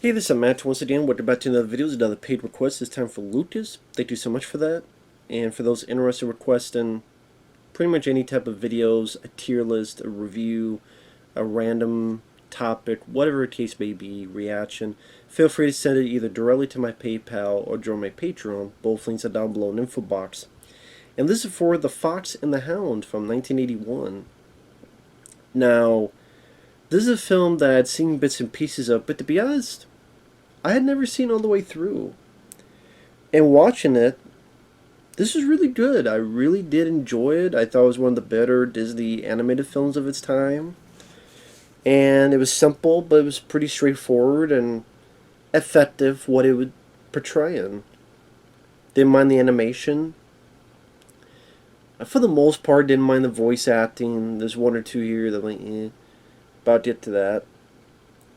Hey, this is Matt once again. Welcome back to another video. It's another paid request. This time for Lucas. Thank you so much for that. And for those interested in requesting pretty much any type of videos, a tier list, a review, a random topic, whatever the case may be, reaction, feel free to send it either directly to my PayPal or join my Patreon. Both links are down below in the info box. And this is for The Fox and the Hound from 1981. Now, this is a film that I'd seen bits and pieces of, but to be honest, I had never seen all the way through. And watching it, this was really good. I really did enjoy it. I thought it was one of the better Disney animated films of its time. And it was simple, but it was pretty straightforward and effective what it would portray. Didn't mind the animation. For the most part, didn't mind the voice acting. There's one or two here that like, about to get to that.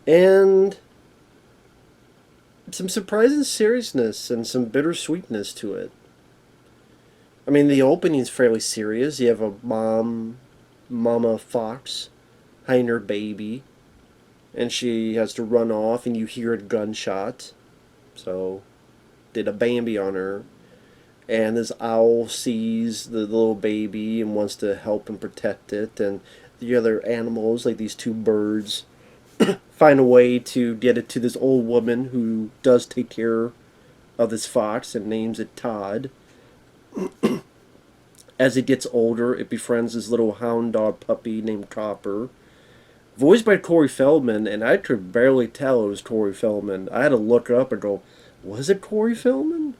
And some surprising seriousness and some bittersweetness to it. I mean, the opening's fairly serious. You have a mama fox, hiding her baby, and she has to run off, and you hear a gunshot. So, did a Bambi on her. And this owl sees the little baby and wants to help and protect it, and the other animals, like these two birds, find a way to get it to this old woman who does take care of this fox and names it Todd. As it gets older, it befriends this little hound dog puppy named Copper, voiced by Corey Feldman, and I could barely tell it was Corey Feldman. I had to look up and go, was it Corey Feldman?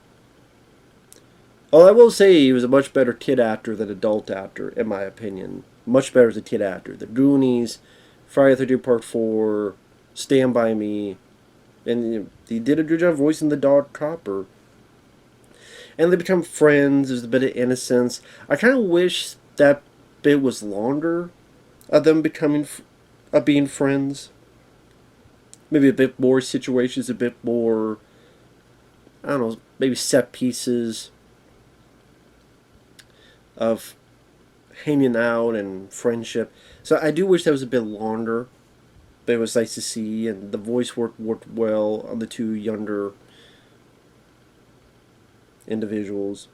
Well, I will say he was a much better kid actor than adult actor, in my opinion. Much better as a kid actor. The Goonies, Friday the 13th Part 4, Stand By Me, and he did a good job voicing the dog Copper. And they become friends, there's a bit of innocence. I kind of wish that bit was longer, of them being friends. Maybe a bit more situations, a bit more, I don't know, maybe set pieces of hanging out and friendship. So I do wish that was a bit longer, but it was nice to see, and the voice worked well on the two younger individuals.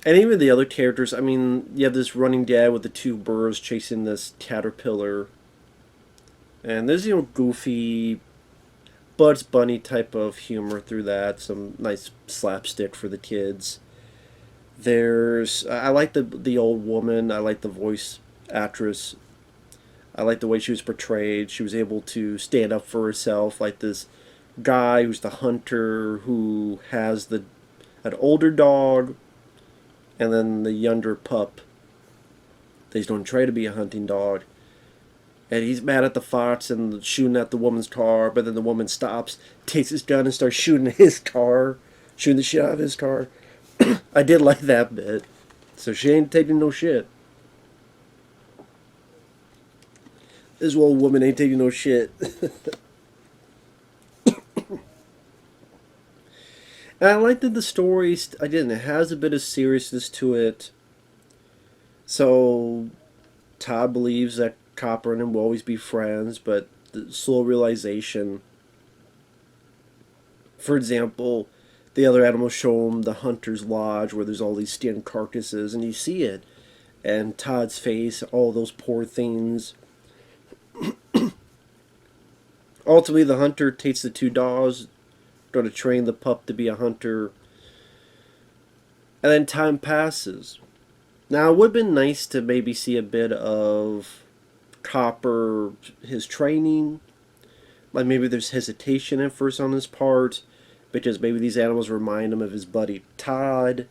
And even the other characters, I mean, you have this running dad with the two birds chasing this caterpillar. And there's, goofy Bugs Bunny type of humor through that. Some nice slapstick for the kids. I like the old woman. I like the voice actress. I like the way she was portrayed. She was able to stand up for herself, like this guy who's the hunter who has an older dog, and then the younger pup. He's going to try to be a hunting dog. And he's mad at the fox and shooting at the woman's car, but then the woman stops, takes his gun, and starts shooting at his car, shooting the shit out of his car. I did like that bit. So she ain't taking no shit. This old woman ain't taking no shit. And I like that the story, again, it has a bit of seriousness to it. So Todd believes that Copper and him will always be friends, but the slow realization. For example, the other animals show him the hunter's lodge where there's all these skinned carcasses, and you see it. And Todd's face, all those poor things. Ultimately, the hunter takes the two dogs, going to train the pup to be a hunter. And then time passes. Now, it would have been nice to maybe see a bit of Copper, his training. Like maybe there's hesitation at first on his part, because maybe these animals remind him of his buddy Todd.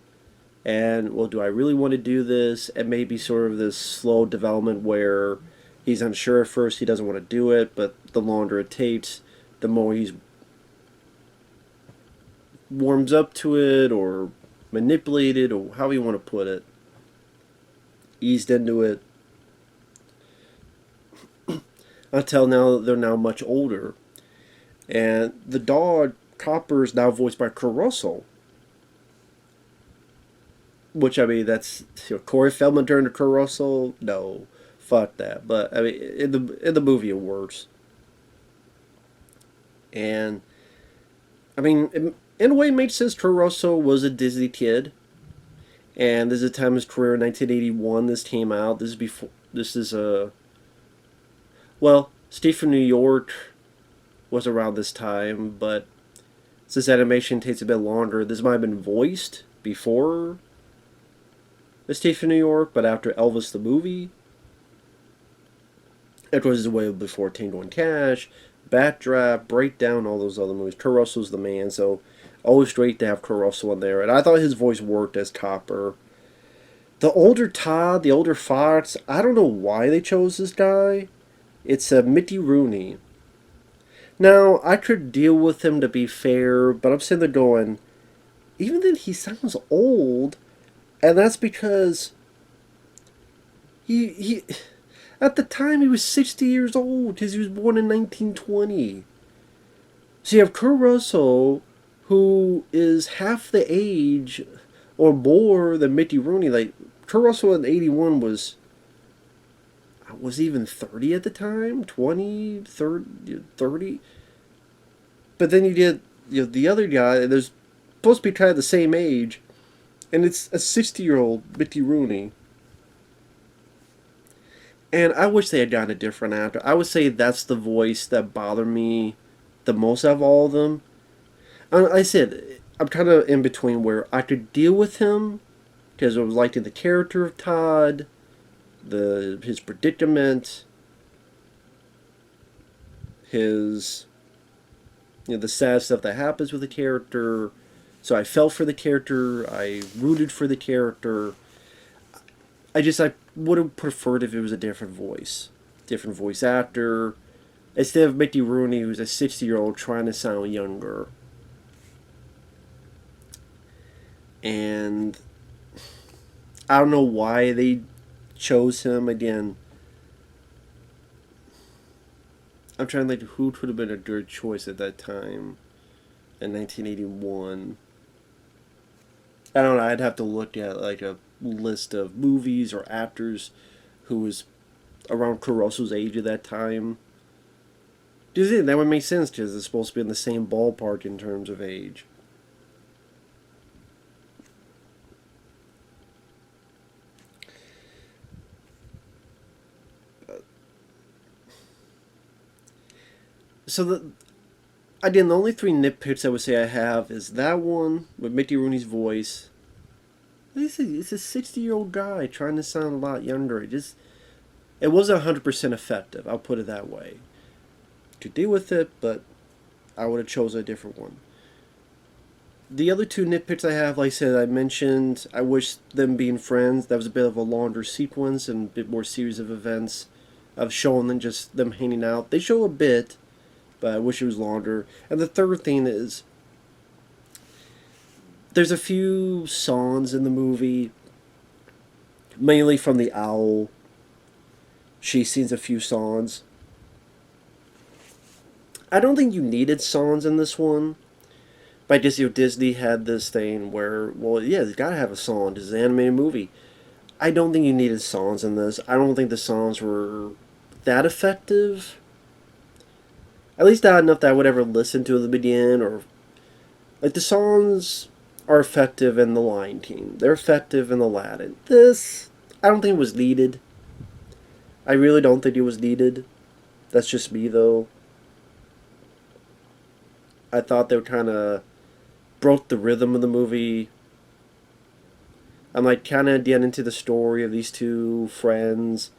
And, well, do I really want to do this? And maybe sort of this slow development where he's unsure at first, he doesn't want to do it, but the longer it takes, the more he's warms up to it, or manipulated, or how you want to put it. Eased into it. Until now, they're now much older. And the dog, Copper, is now voiced by Kurt Russell. Which, I mean, that's... Corey Feldman turned to Kurt Russell? No. fuck that. But I mean, in the movie, it works. And I mean, in a way, it made sense. Kurt Russell was a Disney kid, and this is the time of his career. In 1981, this came out. This is before. This is a well, Steve from New York was around this time, but since animation takes a bit longer, this might have been voiced before Escape from New York, but after Elvis the movie. It was way before Tango and Cash, Backdraft, Breakdown, all those other movies. Kurt Russell's the man, so always great to have Kurt Russell in there. And I thought his voice worked as Copper. The older Todd, the older Fox, I don't know why they chose this guy. It's Mickey Rooney. Now, I could deal with him to be fair, but I'm sitting there going, even then he sounds old, and that's because he at the time he was 60 years old because he was born in 1920. So you have Kurt Russell, who is half the age or more than Mickey Rooney. Like Kurt Russell in 81 was even 30 at the time, 20, 30. But then you get the other guy, and there's supposed to be kind of the same age, and it's a 60-year-old Mickey Rooney. And I wish they had gotten a different actor. I would say that's the voice that bothered me the most out of all of them. And I said, I'm kind of in between where I could deal with him because I was liking the character of Todd, his predicament, his the sad stuff that happens with the character. So I felt for the character. I rooted for the character. I would have preferred if it was a different voice actor, instead of Mickey Rooney, who's a 60-year-old trying to sound younger. And I don't know why they chose him again. I'm trying to think who would have been a good choice at that time in 1981. I don't know. I'd have to look at like a list of movies or actors who was around Kurt Russell's age at that time. Do you think that would make sense because it's supposed to be in the same ballpark in terms of age? So the only three nitpicks I would say I have is that one with Mickey Rooney's voice. It's a 60-year-old guy trying to sound a lot younger. It wasn't 100% effective. I'll put it that way. To deal with it, but I would have chosen a different one. The other two nitpicks I have, like I said, I mentioned, I wish them being friends. That was a bit of a longer sequence and a bit more series of events of showing than just them hanging out. They show a bit, but I wish it was longer. And the third thing is, there's a few songs in the movie, mainly from the Owl. She sings a few songs. I don't think you needed songs in this one. But I guess Disney had this thing where, well, yeah, you gotta have a song. This is an animated movie. I don't think you needed songs in this. I don't think the songs were that effective. At least not enough that I would ever listen to at the beginning, or like the songs are effective in The Lion King. They're effective in Aladdin. This, I don't think it was needed. I really don't think it was needed. That's just me, though. I thought they kind of broke the rhythm of the movie. I'm like kind of getting into the story of these two friends.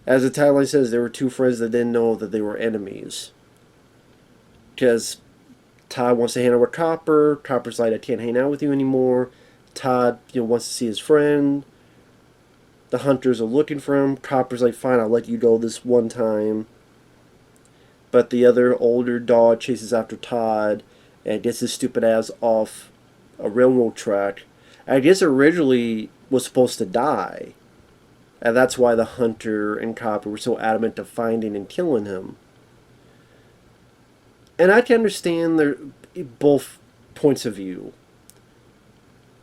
As the tagline says, there were two friends that didn't know that they were enemies. Because Todd wants to hang out with Copper. Copper's like, I can't hang out with you anymore. Todd, wants to see his friend. The hunters are looking for him. Copper's like, fine, I'll let you go this one time. But the other older dog chases after Todd and gets his stupid ass off a railroad track. I guess originally was supposed to die. And that's why the hunter and Copper were so adamant of finding and killing him. And I can understand their both points of view.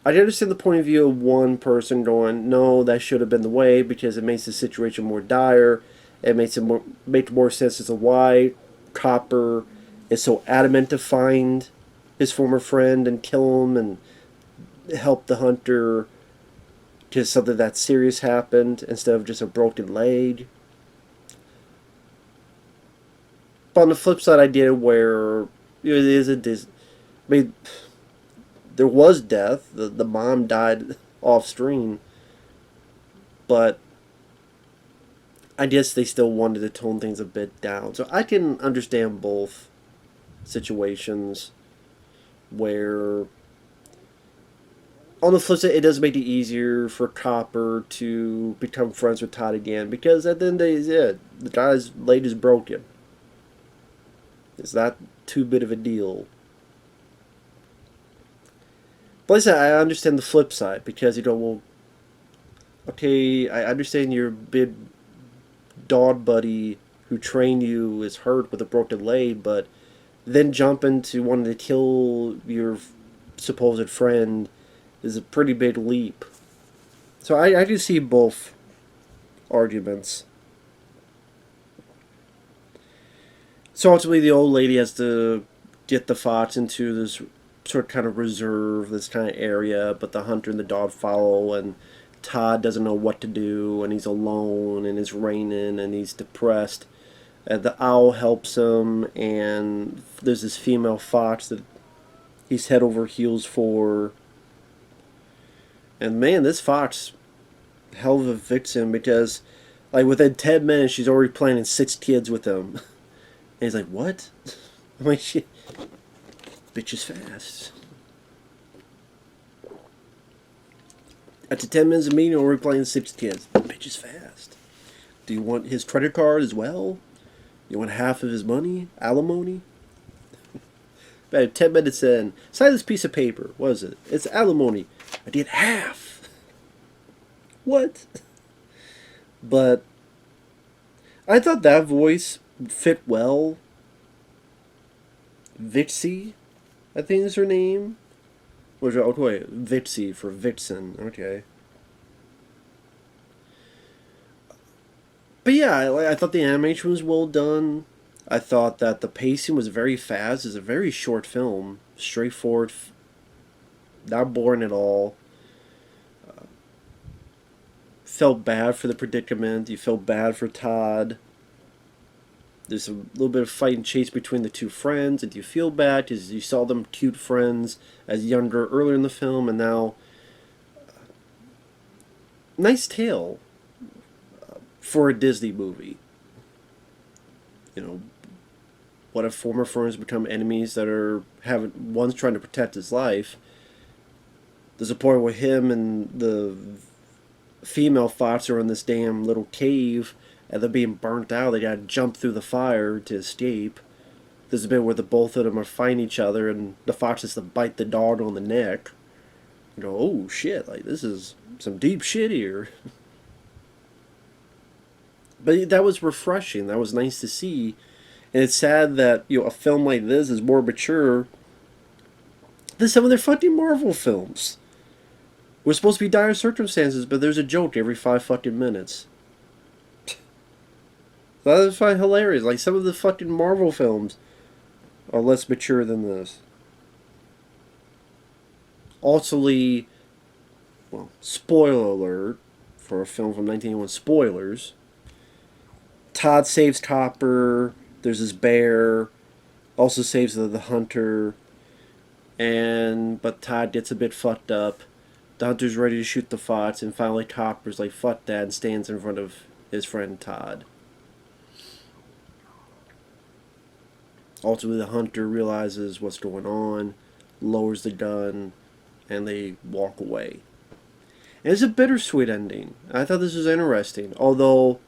I understand the point of view of one person going, no, that should have been the way because it makes the situation more dire. It makes it make more sense as to why Copper is so adamant to find his former friend and kill him and help the hunter because something that serious happened instead of just a broken leg. But on the flip side, I did it where it is a Disney. I mean, there was death. The mom died off screen, but I guess they still wanted to tone things a bit down. So I can understand both situations where, on the flip side, it does make it easier for Copper to become friends with Todd again because at the end of the day, yeah, the guy's leg is broken. It's not too big of a deal. But like I said, I understand the flip side because you go, well, okay, I understand your big dog buddy who trained you is hurt with a broken leg, but then jump into wanting to kill your supposed friend is a pretty big leap. So I do see both arguments. So ultimately, the old lady has to get the fox into this sort of kind of reserve, this kind of area, but the hunter and the dog follow, and Todd doesn't know what to do, and he's alone, and it's raining, and he's depressed. The owl helps him, and there's this female fox that he's head over heels for. And man, this fox, hell of a vixen, because like within 10 minutes, she's already planning 6 kids with him. And he's like, what? I'm like, shit. Bitch is fast. After 10 minutes of meeting, we're playing 6 kids. Bitch is fast. Do you want his credit card as well? You want half of his money? Alimony? About 10 minutes in, sign this piece of paper. What is it? It's alimony. I did half. What? But I thought that voice fit well. Vixie, I think is her name. What's your, oh wait, Vixie for Vixen. Okay. But yeah, I thought the animation was well done. I thought that the pacing was very fast. It's a very short film, straightforward, not boring at all. Felt bad for the predicament. You felt bad for Todd. There's a little bit of fight and chase between the two friends, and you feel bad because you saw them cute friends as younger earlier in the film, and now nice tale for a Disney movie. You know, what if former friends become enemies that are having one's trying to protect his life? There's a point where him and the female fox are in this damn little cave and they're being burnt out. They gotta jump through the fire to escape. There's a bit where the both of them are fighting each other and the fox has to bite the dog on the neck. You go, oh shit, like this is some deep shit here. But that was refreshing. That was nice to see. And it's sad that, you know, a film like this is more mature than some of their fucking Marvel films. We're supposed to be dire circumstances, but there's a joke every 5 fucking minutes. That is fucking hilarious. Like, some of the fucking Marvel films are less mature than this. Also, well, spoiler alert for a film from 1981, spoilers. Todd saves Copper. There's this bear. Also saves the hunter. But Todd gets a bit fucked up. The hunter's ready to shoot the fox, and finally Copper's like, fuck that, and stands in front of his friend Todd. Ultimately, the hunter realizes what's going on, lowers the gun, and they walk away. And it's a bittersweet ending. I thought this was interesting. Although,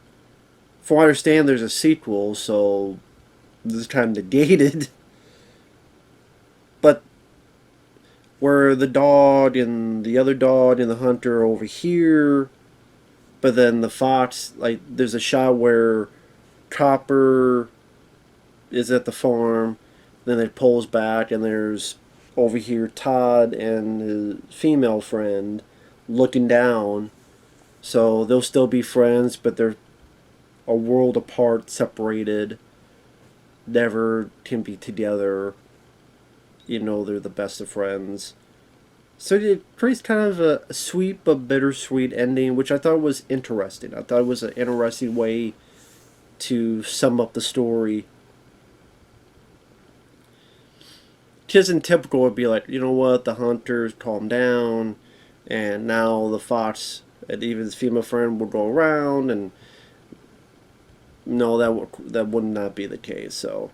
from what I understand, there's a sequel, so this is kind of negated. But where the dog and the other dog and the hunter are over here, but then the fox, like, there's a shot where Copper is at the farm, then it pulls back, and there's over here Todd and his female friend looking down. So they'll still be friends, but they're a world apart, separated, never can be together. You know, they're the best of friends. So it creates kind of a sweet but bittersweet ending, which I thought was interesting. I thought it was an interesting way to sum up the story. Because in typical, it'd be like, you know what, the hunters calm down, and now the fox and even his female friend will go around, and no, that would not be the case. So,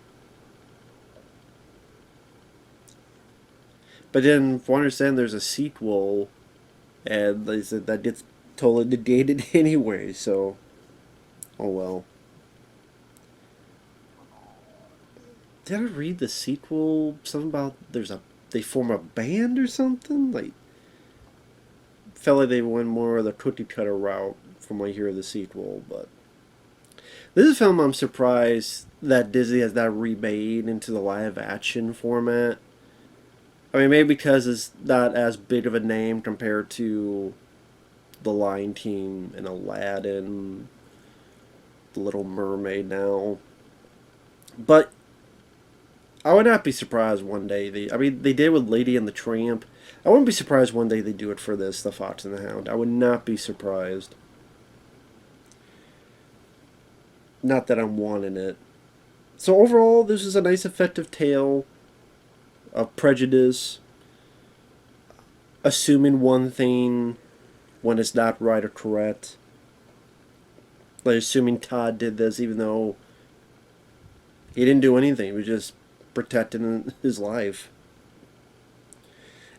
but then, from what I understand, there's a sequel, and they said that gets totally negated anyway. So, oh well. Did I read the sequel? Something about they form a band or something? Like, felt like they went more of the cookie cutter route from what I hear of the sequel. But this is a film I'm surprised that Disney has not remade into the live action format. I mean, maybe because it's not as big of a name compared to The Lion King and Aladdin, The Little Mermaid now. But I would not be surprised one day. They did with Lady and the Tramp. I wouldn't be surprised one day they do it for this, The Fox and the Hound. I would not be surprised. Not that I'm wanting it. So overall, this is a nice, effective tale of prejudice, assuming one thing when it's not right or correct. Like assuming Todd did this even though he didn't do anything. He was just protecting his life.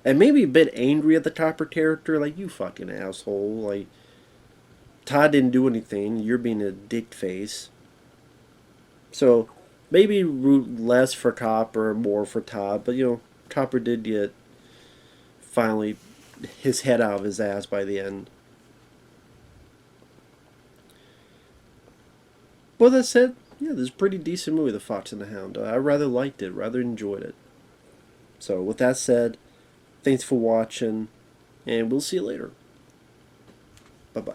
And maybe a bit angry at the Topper character, like, you fucking asshole. Like, Todd didn't do anything. You're being a dick face. So, maybe root less for Topper, more for Todd. But, Topper did get finally his head out of his ass by the end. But that said, yeah, this is a pretty decent movie, The Fox and the Hound. I rather liked it, rather enjoyed it. So, with that said, thanks for watching, and we'll see you later. Bye-bye.